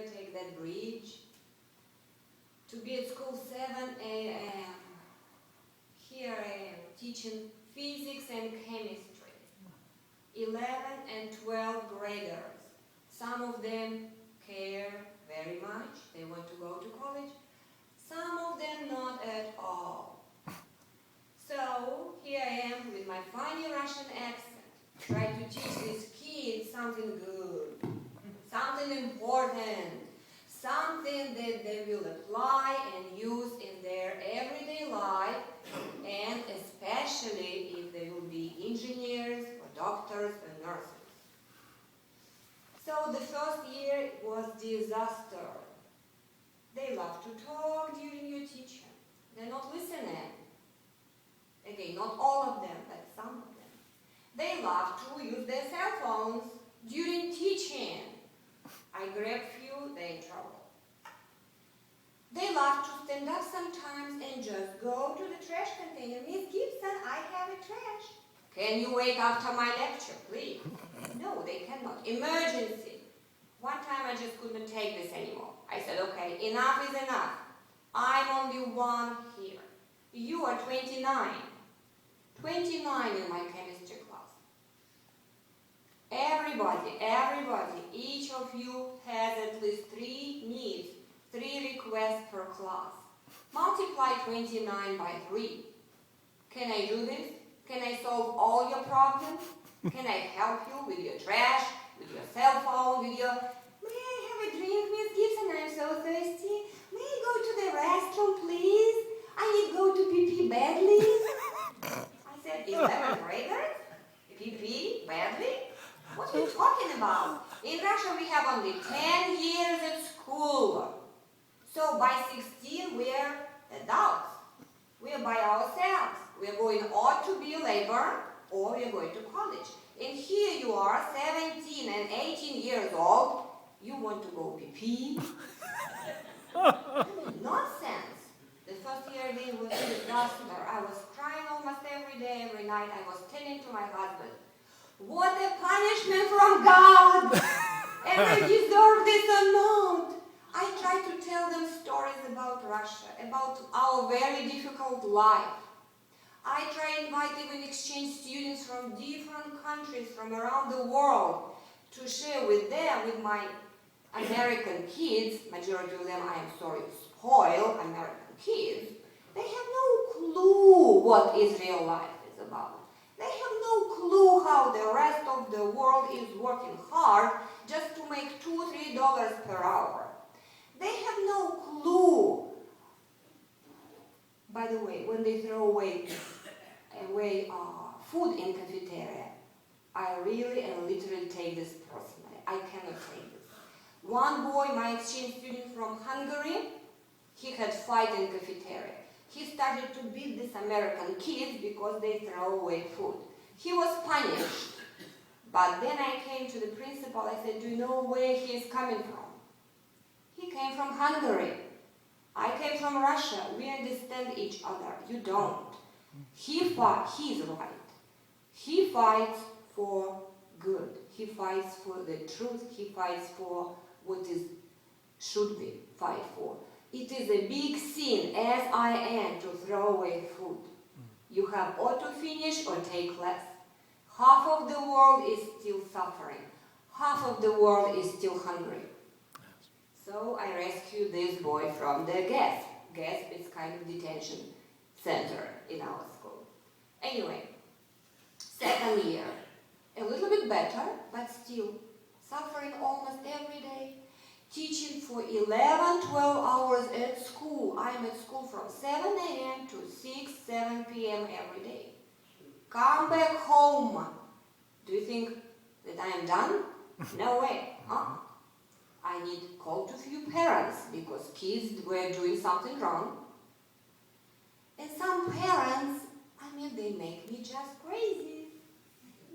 take that bridge, to be at school 7 a.m. Here I am teaching physics and chemistry. 11 and 12 graders. Some of them care very much, they want to go to college. Some of them not at all. So here I am with my funny Russian accent, trying to teach these kids something good, something important, something that they will apply and use in their everyday life, and especially if they will be engineers or doctors or nurses. So the first year was disaster. They love to talk during your teaching. They're not listening. Again, not all of them, but some of them. They love to use their cell phones during teaching. I grab few, they're in trouble. They love to stand up sometimes and just go to the trash container. Miss Gibson, I have a trash. Can you wait after my lecture, please? No, they cannot. Emergency. One time I just couldn't take this anymore. I said, okay, enough is enough. I'm only one here. You are 29. 29 in my chemistry class. Everybody, each of you has at least 3 needs, 3 requests per class. Multiply 29 by 3. Can I do this? Can I solve all your problems? Can I help you with your trash, with your cell phone, with your... May I have a drink, Miss Gibson? I'm so thirsty. May I go to the restroom, please? I need to go to pee-pee badly. I said, 11 graders? Pee-pee badly? What are you talking about? In Russia, we have only 10 years at school. So by 16, we're adults. We're by ourselves. We're going or to be labor, or we're going to college. And here you are, 17 and 18 years old. You want to go pee-pee? I mean, nonsense. The first year again was a disaster. I was crying almost every day, every night. I was telling to my husband, what a punishment from God! And I deserve this or not. I try to tell them stories about Russia, about our very difficult life. I try to invite even exchange students from different countries from around the world to share with them, with my American kids, majority of them, I am sorry, spoiled American kids. They have no clue what Israel life is about. They have no clue how the rest of the world is working hard just to make $2-3 per hour. They have no clue. By the way, when they throw away food in cafeteria, I really and literally take this personally. I cannot take this. One boy, my exchange student from Hungary, he had fight in cafeteria. He started to beat these American kids because they throw away food. He was punished. But then I came to the principal. I said, do you know where he is coming from? He came from Hungary. I came from Russia. We understand each other. You don't. He's right. He fights for good. He fights for the truth. He fights for what should be fight for. It is a big sin, as I am, to throw away food. You have or to finish or take less. Half of the world is still suffering. Half of the world is still hungry. So I rescued this boy from the GASP. GASP is kind of detention center in our school. Anyway, second year, a little bit better, but still suffering almost every day. Teaching for 11, 12 hours at school. I'm at school from 7 a.m. to 6, 7 p.m. every day. Come back home. Do you think that I am done? No way. I need to call to few parents because kids were doing something wrong. And some parents, they make me just crazy.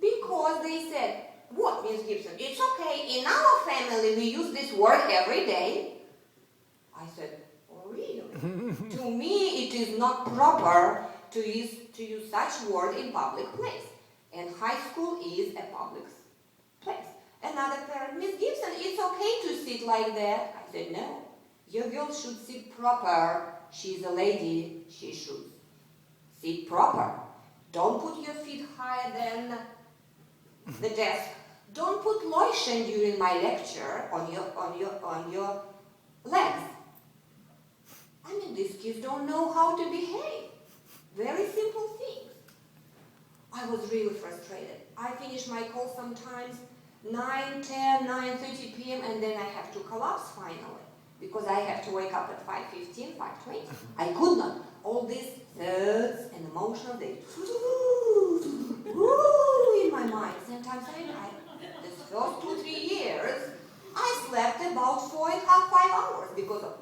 Because they said, what, Miss Gibson? It's okay. In our family, we use this word every day. I said, oh, really? To me, it is not proper to use such word in public place. And high school is a public place. Another parent, Miss Gibson, it's okay to sit like that. I said, no, your girl should sit proper. She's a lady, she should sit proper. Don't put your feet higher than the desk. Don't put lotion during my lecture on your legs. I mean, these kids don't know how to behave. Very simple things. I was really frustrated. I finish my call sometimes 9, 10, 9:30 p.m. and then I have to collapse finally because I have to wake up at 5:15, 5:20. I could not. All these thoughts and emotions, they in my mind. Sometimes this first 2-3 years, I slept about 4.5, 5 hours because of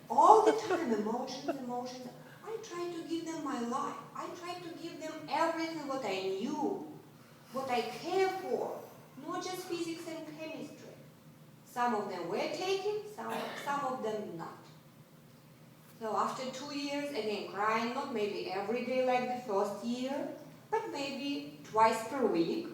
all the time emotions. I tried to give them my life. I tried to give them everything what I knew, what I care for, not just physics and chemistry. Some of them were taken, some of them not. So after 2 years, again crying, not maybe every day like the first year, but maybe twice per week.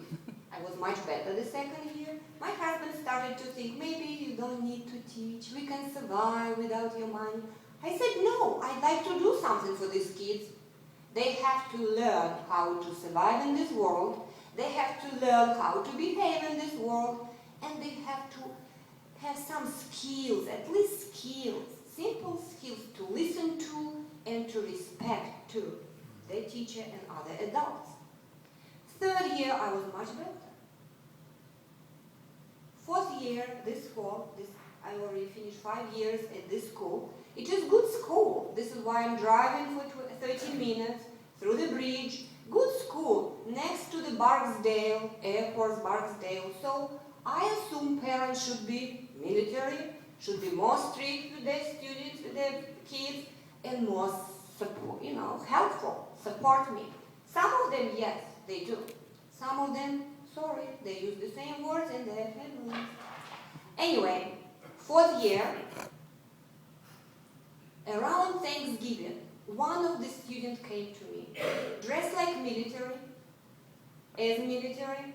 I was much better the second year. My husband started to think, maybe you don't need to teach, we can survive without your money. I said, no, I'd like to do something for these kids. They have to learn how to survive in this world, they have to learn how to behave in this world, and they have to have some skills, at least skills, simple skills to listen to and to respect to their teacher and other adults. Third year, I was much better. Fourth year, this fall, I already finished 5 years at this school. It is good school. This is why I'm driving for 30 minutes through the bridge. Good school, next to the Barksdale, Air Force Barksdale. So I assume parents should be military, should be more strict with their students, with their kids, and more support, helpful, support me. Some of them, yes, they do. Some of them, sorry, they use the same words in their families. Anyway, fourth year, around Thanksgiving, one of the students came to me, dressed like military, as military,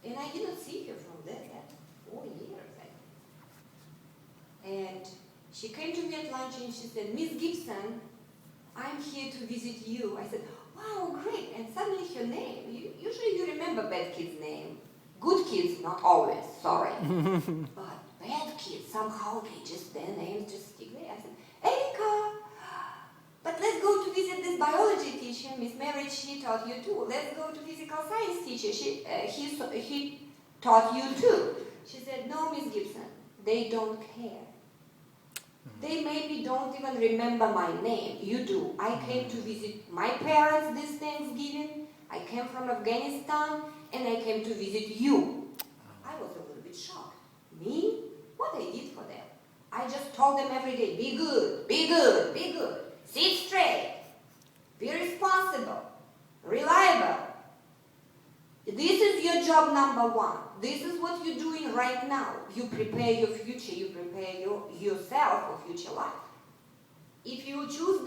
and I didn't see her from that 4 years, I think. And she came to me at lunch and she said, Miss Gibson, I'm here to visit you. I said, wow, great, and suddenly her name, usually you remember bad kids' name. Good kids, not always, sorry. But bad kids, somehow their names just stick there. I said, Erika, but let's go to visit this biology teacher, Miss Mary, she taught you too. Let's go to physical science teacher, he taught you too. She said, no, Miss Gibson, they don't care. They maybe don't even remember my name. You do. I came to visit my parents this Thanksgiving. I came from Afghanistan and I came to visit you. I was a little bit shocked. Me? What I did for them? I just told them every day, be good, be good, be good. Sit straight. Be responsible. Reliable. This is your job number one. This is what you're doing right now. You prepare your future. You prepare yourself for future life. If you choose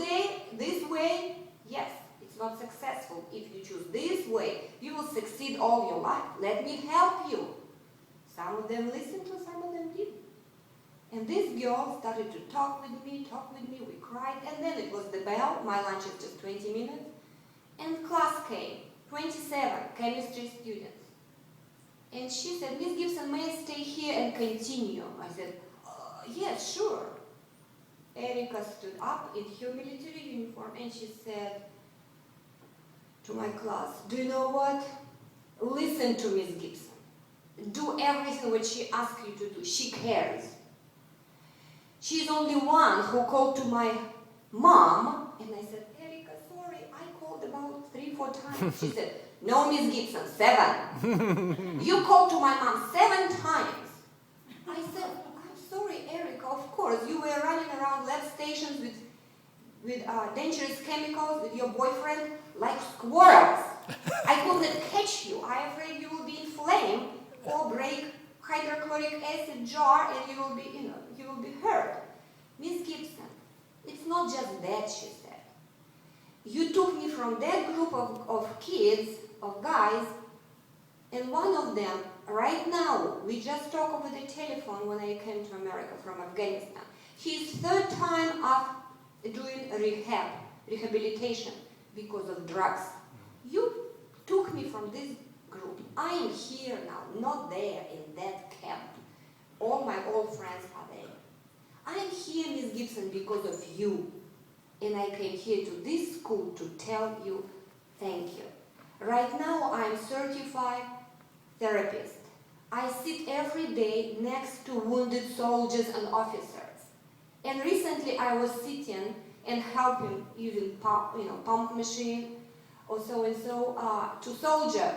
this way, yes, it's not successful. If you choose this way, you will succeed all your life. Let me help you. Some of them listened to, some of them didn't. And this girl started to talk with me, we cried, and then it was the bell. My lunch is just 20 minutes. And class came, 27 chemistry students. And she said, Miss Gibson, may I stay here and continue? I said, yes, sure. Erika stood up in her military uniform and she said to my class, do you know what? Listen to Miss Gibson. Do everything what she asks you to do. She cares. She's only one who called to my mom. And I said, Erika, sorry, I called about 3-4 times. She said, no, Miss Gibson, 7. You called to my mom 7 times. I said, I'm sorry, Erika, of course. You were running around lab stations with dangerous chemicals with your boyfriend like squirrels. I couldn't catch you. I'm afraid you will be inflamed or break hydrochloric acid jar and you will be hurt. Miss Gibson, it's not just that, she said. You took me from that group of kids, of guys, And one of them, right now, we just talked over the telephone when I came to America from Afghanistan. He's third time up doing rehabilitation because of drugs. You took me from this group. I am here now, not there in that camp. All my old friends are there. I am here, Miss Gibson, because of you. And I came here to this school to tell you thank you. Right now, I am certified therapist. I sit every day next to wounded soldiers and officers. And recently, I was sitting and helping using pump machine or so and so to soldier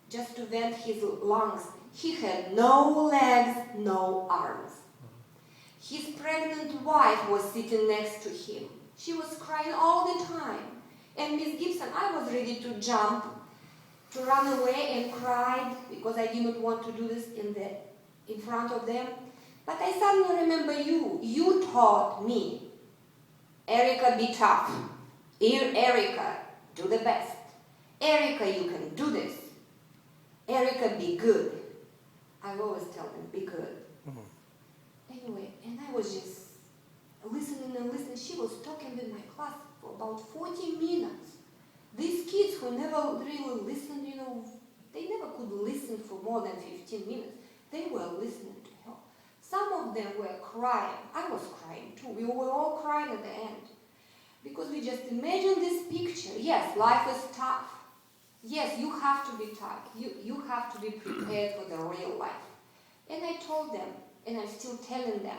just to vent his lungs. He had no legs, no arms. His pregnant wife was sitting next to him. She was crying all the time. And Miss Gibson, I was ready to jump, to run away and cried because I didn't want to do this in front of them. But I suddenly remember you. You taught me, Erica, be tough. Erica, do the best. Erica, you can do this. Erica, be good. I always tell them, be good. Anyway, and I was just listening and listening. She was talking with my class for about 40 minutes. These kids who never really listened, they never could listen for more than 15 minutes. They were listening to her. Some of them were crying. I was crying too. We were all crying at the end. Because we just imagine this picture. Yes, life is tough. Yes, you have to be tough. You have to be prepared for the real life. And I told them, and I'm still telling them,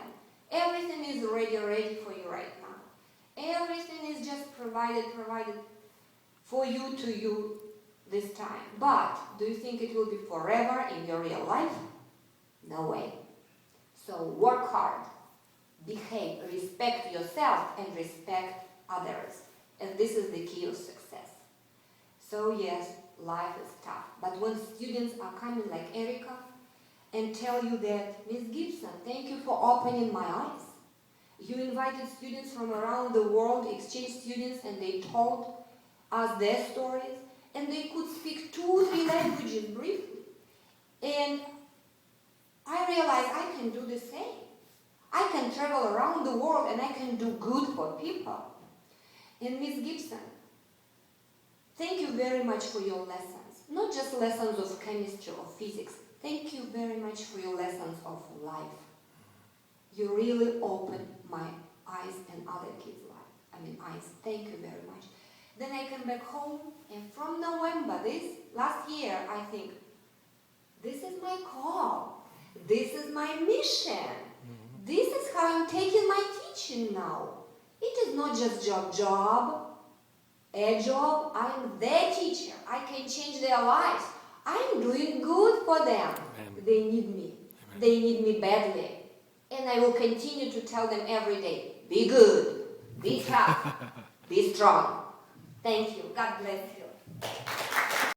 everything is ready for you right now. Everything is just provided for you to you this time. But do you think it will be forever in your real life? No way. So work hard, behave, respect yourself and respect others. And this is the key of success. So yes, life is tough. But when students are coming like Erica and tell you that, Miss Gibson, thank you for opening my eyes. You invited students from around the world, exchange students, and they told us their stories, and they could speak 2-3 languages briefly. And I realized I can do the same. I can travel around the world and I can do good for people. And Miss Gibson, thank you very much for your lessons. Not just lessons of chemistry or physics. Thank you very much for your lessons of life. You really opened my eyes and other kids' eyes. Thank you very much. Then I came back home, and from November, last year, I think, this is my call. This is my mission. This is how I'm taking my teaching now. It is not just a job. I'm their teacher. I can change their lives. I'm doing good for them. Amen. They need me. Amen. They need me badly. And I will continue to tell them every day, be good, be tough, be strong. Thank you. God bless you.